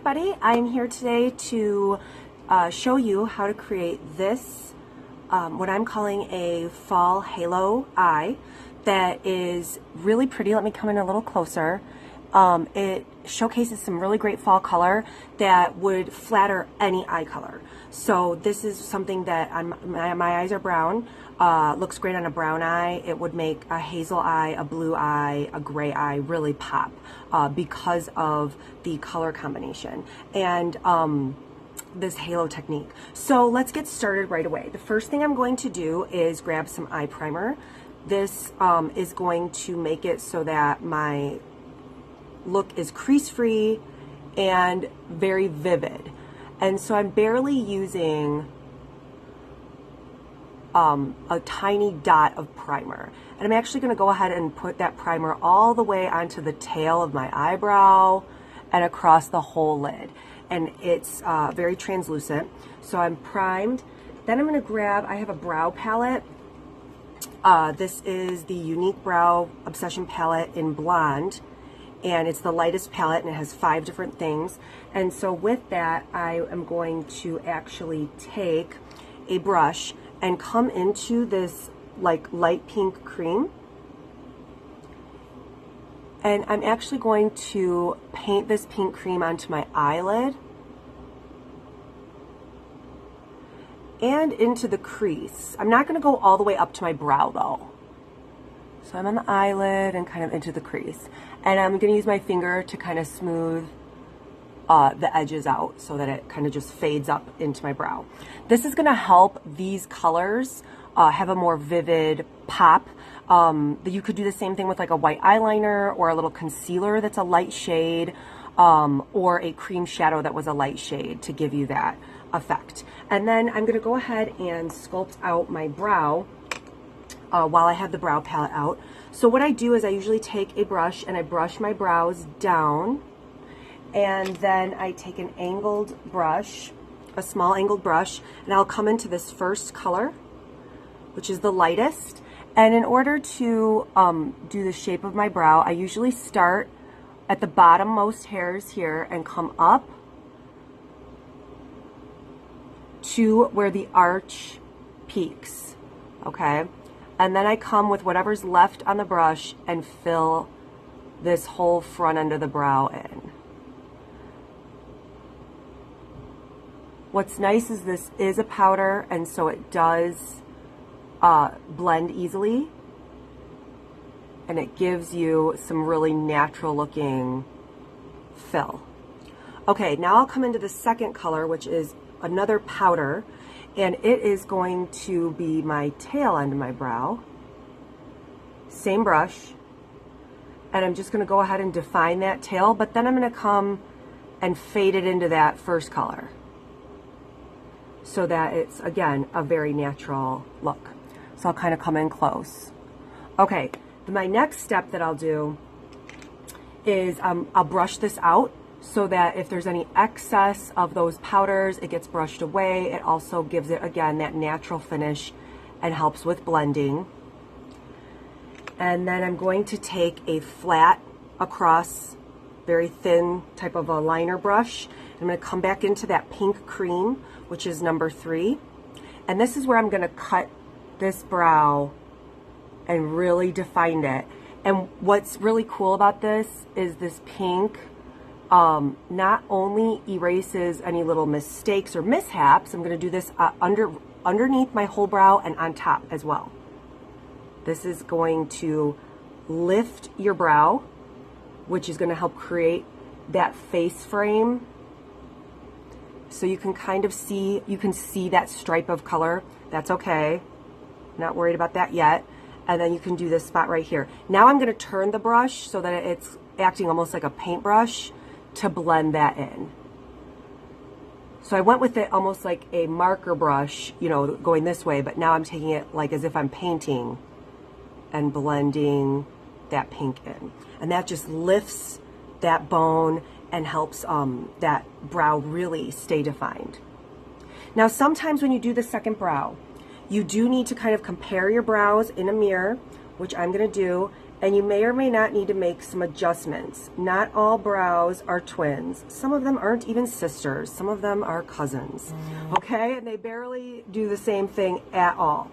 everybody, I'm here today to show you how to create this, what I'm calling a fall halo eye that is really pretty. Let me come in a little closer. It showcases some really great fall color that would flatter any eye color. So this is something that my eyes are brown, looks great on a brown eye. It would make a hazel eye, a blue eye, a gray eye really pop because of the color combination and this halo technique. So let's get started right away. The first thing I'm going to do is grab some eye primer. This is going to make it so that my look is crease free and very vivid. And so I'm barely using a tiny dot of primer. And I'm actually going to go ahead and put that primer all the way onto the tail of my eyebrow and across the whole lid. And it's very translucent. So I'm primed. Then I'm going to grab, I have a brow palette. This is the Unique Brow Obsession palette in blonde. And it's the lightest palette and it has 5 different things. And so with that, I am going to actually take a brush and come into this like light pink cream. And I'm actually going to paint this pink cream onto my eyelid and into the crease. I'm not going to go all the way up to my brow though. So I'm on the eyelid and kind of into the crease. And I'm going to use my finger to kind of smooth the edges out so that it kind of just fades up into my brow. This is going to help these colors have a more vivid pop. You could do the same thing with like a white eyeliner or a little concealer that's a light shade, or a cream shadow that was a light shade to give you that effect. And then I'm going to go ahead and sculpt out my brow while I have the brow palette out. So what I do is I usually take a brush and I brush my brows down, and then I take an angled brush, a small angled brush, and I'll come into this first color, which is the lightest. And in order to do the shape of my brow, I usually start at the bottommost hairs here and come up to where the arch peaks, okay? And then I come with whatever's left on the brush and fill this whole front end of the brow in. What's nice is this is a powder, and so it does blend easily, and it gives you some really natural looking fill. Okay, now I'll come into the second color, which is another powder, and it is going to be my tail end of my brow. Same brush, and I'm just going to go ahead and define that tail, but then I'm going to come and fade it into that first color so that it's, again, a very natural look. So I'll kind of come in close. Okay, my next step that I'll do is I'll brush this out so that if there's any excess of those powders, it gets brushed away. It also gives it, again, that natural finish and helps with blending. And then I'm going to take a flat across, very thin type of a liner brush. I'm going to come back into that pink cream, which is number 3. And this is where I'm going to cut this brow and really define it. And what's really cool about this is this pink not only erases any little mistakes or mishaps. I'm going to do this underneath my whole brow and on top as well. This is going to lift your brow, which is going to help create that face frame. So you can kind of see, you can see that stripe of color. That's okay. Not worried about that yet. And then you can do this spot right here. Now I'm going to turn the brush so that it's acting almost like a paintbrush to blend that in. So I went with it almost like a marker brush, you know, going this way, but now I'm taking it like as if I'm painting and blending that pink in. And that just lifts that bone and helps that brow really stay defined. Now sometimes when you do the second brow, you do need to kind of compare your brows in a mirror, which I'm going to do, And you may or may not need to make some adjustments. Not all brows are twins. Some of them aren't even sisters. Some of them are cousins, okay? And they barely do the same thing at all.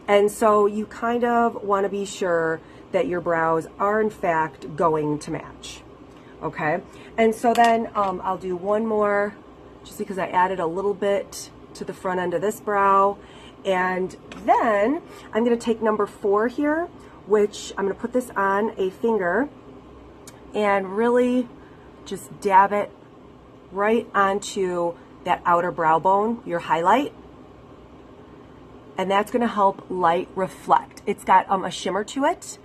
And so you kind of want to be sure that your brows are in fact going to match, okay? And so then I'll do one more just because I added a little bit to the front end of this brow. And then I'm going to take number 4 here, which I'm going to put this on a finger and really just dab it right onto that outer brow bone, your highlight. And that's going to help light reflect. It's got a shimmer to it,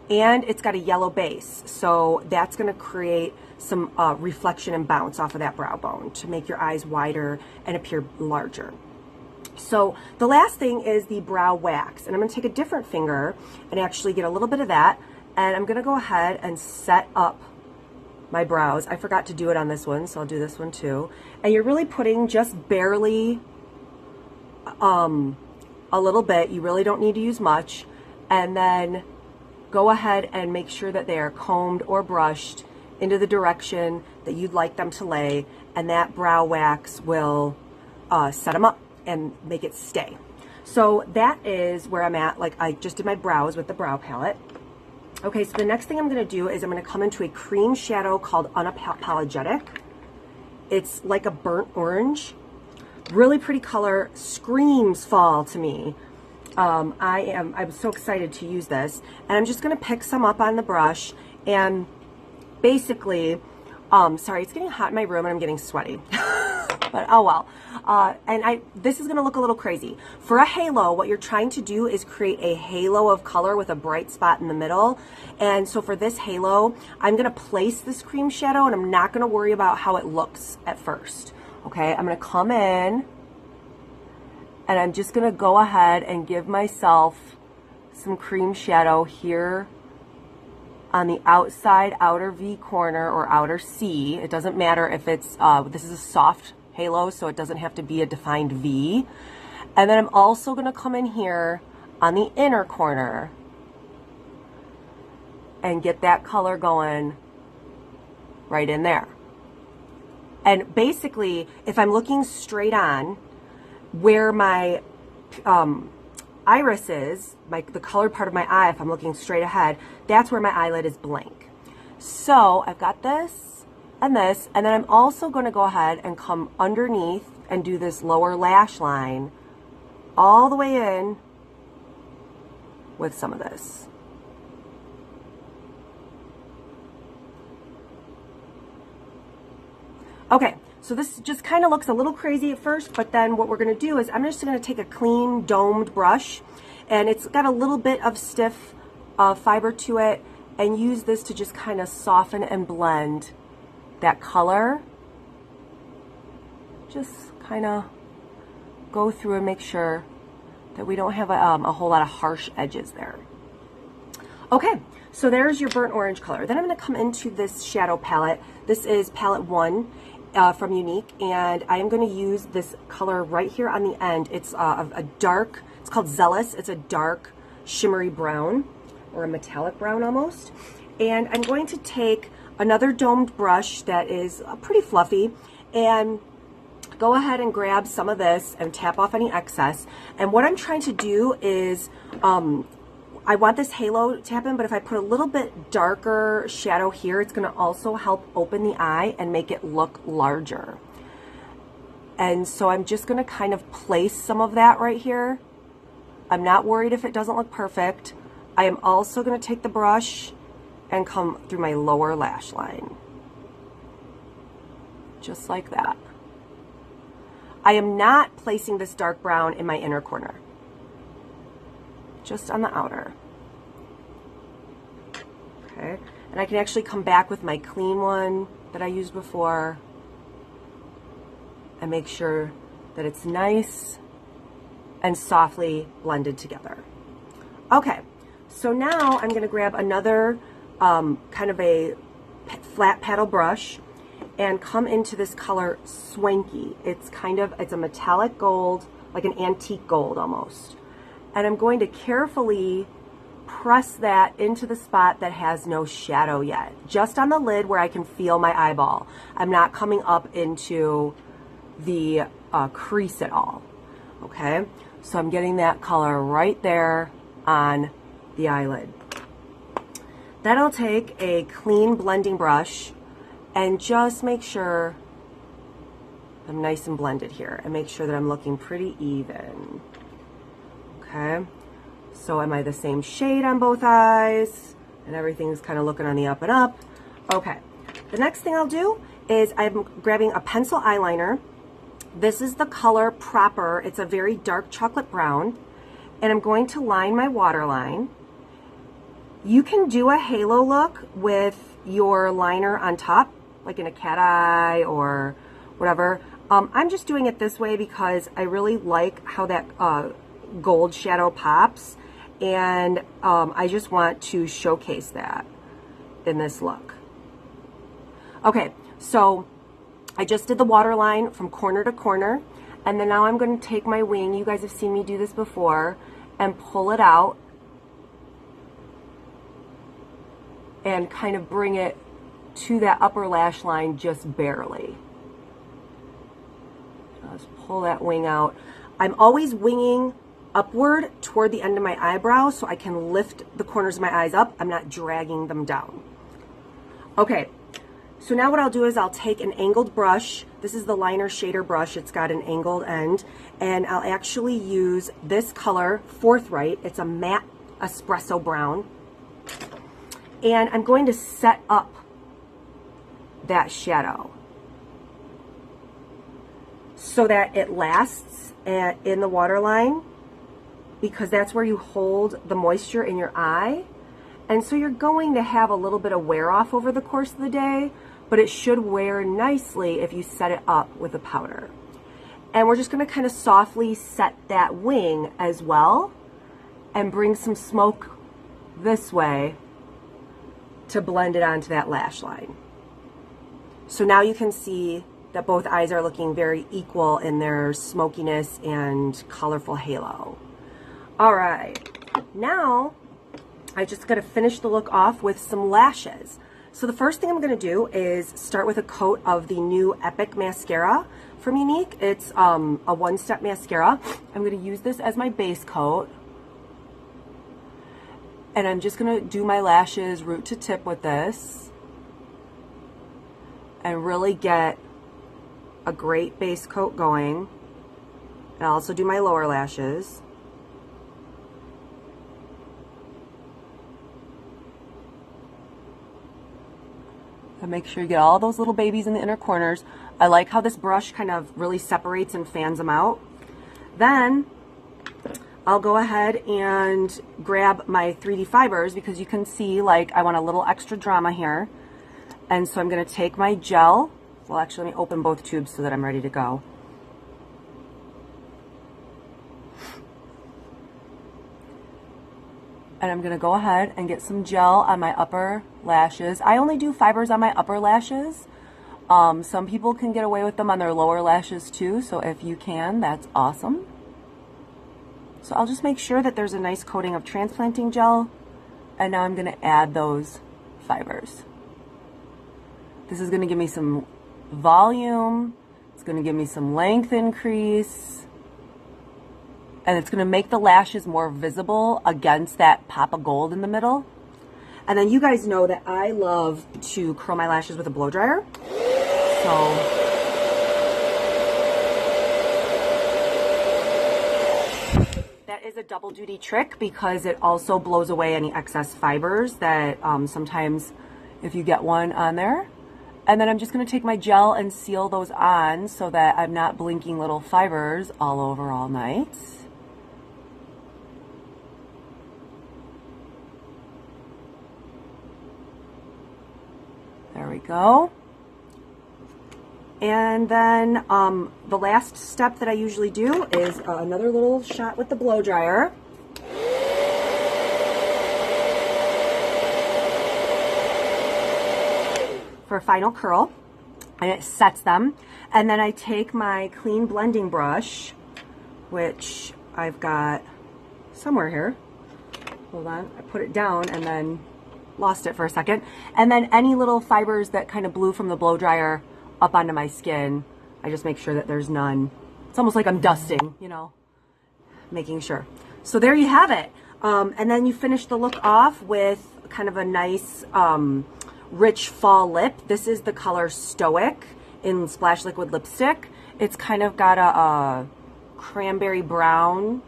and it's got a yellow base. So that's going to create some reflection and bounce off of that brow bone to make your eyes wider and appear larger. So the last thing is the brow wax, and I'm going to take a different finger and actually get a little bit of that, and I'm going to go ahead and set up my brows. I forgot to do it on this one, so I'll do this one too. And you're really putting just barely a little bit. You really don't need to use much. And then go ahead and make sure that they are combed or brushed into the direction that you'd like them to lay, and that brow wax will set them up and make it stay. So that is where I'm at. Like, I just did my brows with the brow palette. Okay, so the next thing I'm going to do is I'm going to come into a cream shadow called Unapologetic. It's like a burnt orange. Really pretty color, screams fall to me. I'm so excited to use this, and I'm just going to pick some up on the brush and basically, sorry, it's getting hot in my room and I'm getting sweaty. But oh well. This is going to look a little crazy. For a halo, what you're trying to do is create a halo of color with a bright spot in the middle. And so for this halo, I'm going to place this cream shadow, and I'm not going to worry about how it looks at first. Okay, I'm going to come in, and I'm just going to go ahead and give myself some cream shadow here on the outside outer V corner or outer C. It doesn't matter if it's, this is a soft halo, so it doesn't have to be a defined V. And then I'm also going to come in here on the inner corner and get that color going right in there. And basically, if I'm looking straight on, where my iris is, the colored part of my eye, if I'm looking straight ahead, that's where my eyelid is blank. So I've got this, and then I'm also going to go ahead and come underneath and do this lower lash line all the way in with some of this. Okay, so this just kind of looks a little crazy at first, but then what we're going to do is I'm just going to take a clean domed brush, and it's got a little bit of stiff fiber to it, and use this to just kind of soften and blend that color. Just kind of go through and make sure that we don't have a whole lot of harsh edges there. Okay, so there's your burnt orange color. Then I'm going to come into this shadow palette. This is palette 1 from Younique, and I am going to use this color right here on the end. It's a dark, it's called Zealous. It's a dark shimmery brown, or a metallic brown almost. And I'm going to take another domed brush that is pretty fluffy and go ahead and grab some of this and tap off any excess. And what I'm trying to do is, I want this halo to happen, but if I put a little bit darker shadow here, it's going to also help open the eye and make it look larger. And so I'm just going to kind of place some of that right here. I'm not worried if it doesn't look perfect. I am also going to take the brush and come through my lower lash line. Just like that. I am not placing this dark brown in my inner corner. Just on the outer. Okay, and I can actually come back with my clean one that I used before and make sure that it's nice and softly blended together. Okay, so now I'm going to grab another kind of a flat paddle brush and come into this color Swanky. It's a metallic gold, like an antique gold almost. And I'm going to carefully press that into the spot that has no shadow yet. Just on the lid where I can feel my eyeball. I'm not coming up into the crease at all. Okay, so I'm getting that color right there on the eyelid. Then I'll take a clean blending brush and just make sure I'm nice and blended here and make sure that I'm looking pretty even. Okay, so am I the same shade on both eyes? And everything's kind of looking on the up and up. Okay, the next thing I'll do is I'm grabbing a pencil eyeliner. This is the color Proper. It's a very dark chocolate brown. And I'm going to line my waterline. You can do a halo look with your liner on top, like in a cat eye or whatever. I'm just doing it this way because I really like how that gold shadow pops, and I just want to showcase that in this look. Okay, so I just did the waterline from corner to corner, and then now I'm going to take my wing. You guys have seen me do this before, and pull it out and kind of bring it to that upper lash line just barely. Just pull that wing out. I'm always winging upward toward the end of my eyebrow so I can lift the corners of my eyes up. I'm not dragging them down. Okay, so now what I'll do is I'll take an angled brush. This is the liner shader brush. It's got an angled end, and I'll actually use this color, Forthright. It's a matte espresso brown. And I'm going to set up that shadow so that it lasts in the waterline, because that's where you hold the moisture in your eye. And so you're going to have a little bit of wear off over the course of the day, but it should wear nicely if you set it up with a powder. And we're just going to kind of softly set that wing as well and bring some smoke this way to blend it onto that lash line. So now you can see that both eyes are looking very equal in their smokiness and colorful halo. All right, now I just got to finish the look off with some lashes. So the first thing I'm going to do is start with a coat of the new Epic mascara from Younique. It's a one-step mascara. I'm going to use this as my base coat. And I'm just going to do my lashes root to tip with this and really get a great base coat going. And I'll also do my lower lashes. And make sure you get all those little babies in the inner corners. I like how this brush kind of really separates and fans them out. Then I'll go ahead and grab my 3D fibers, because you can see like I want a little extra drama here. And so I'm going to take my gel. Well, actually, let me open both tubes so that I'm ready to go. And I'm going to go ahead and get some gel on my upper lashes. I only do fibers on my upper lashes. Some people can get away with them on their lower lashes too, so if you can, that's awesome. So I'll just make sure that there's a nice coating of transplanting gel, and now I'm going to add those fibers. This is going to give me some volume, it's going to give me some length increase, and it's going to make the lashes more visible against that pop of gold in the middle. And then you guys know that I love to curl my lashes with a blow dryer. So that is a double duty trick, because it also blows away any excess fibers that sometimes if you get one on there. And then I'm just going to take my gel and seal those on so that I'm not blinking little fibers all over all night. There we go. And then the last step that I usually do is another little shot with the blow dryer. For a final curl, and it sets them. And then I take my clean blending brush, which I've got somewhere here. hold on, I put it down and then lost it for a second. And then any little fibers that kind of blew from the blow dryer up onto my skin, I just make sure that there's none. It's almost like I'm dusting, you know, making sure. So there you have it. And then you finish the look off with kind of a nice rich fall lip. This is the color Stoic in Splash Liquid Lipstick. It's kind of got a cranberry brown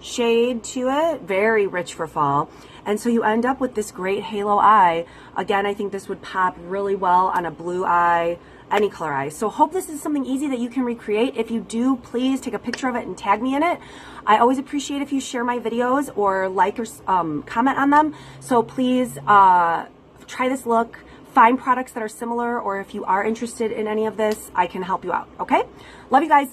shade to it, very rich for fall. And so you end up with this great halo eye. Again, I think this would pop really well on a blue eye, any color eye. So hope this is something easy that you can recreate. If you do, please take a picture of it and tag me in it. I always appreciate if you share my videos or like or comment on them. So please try this look, find products that are similar, or if you are interested in any of this, I can help you out, okay? Love you guys.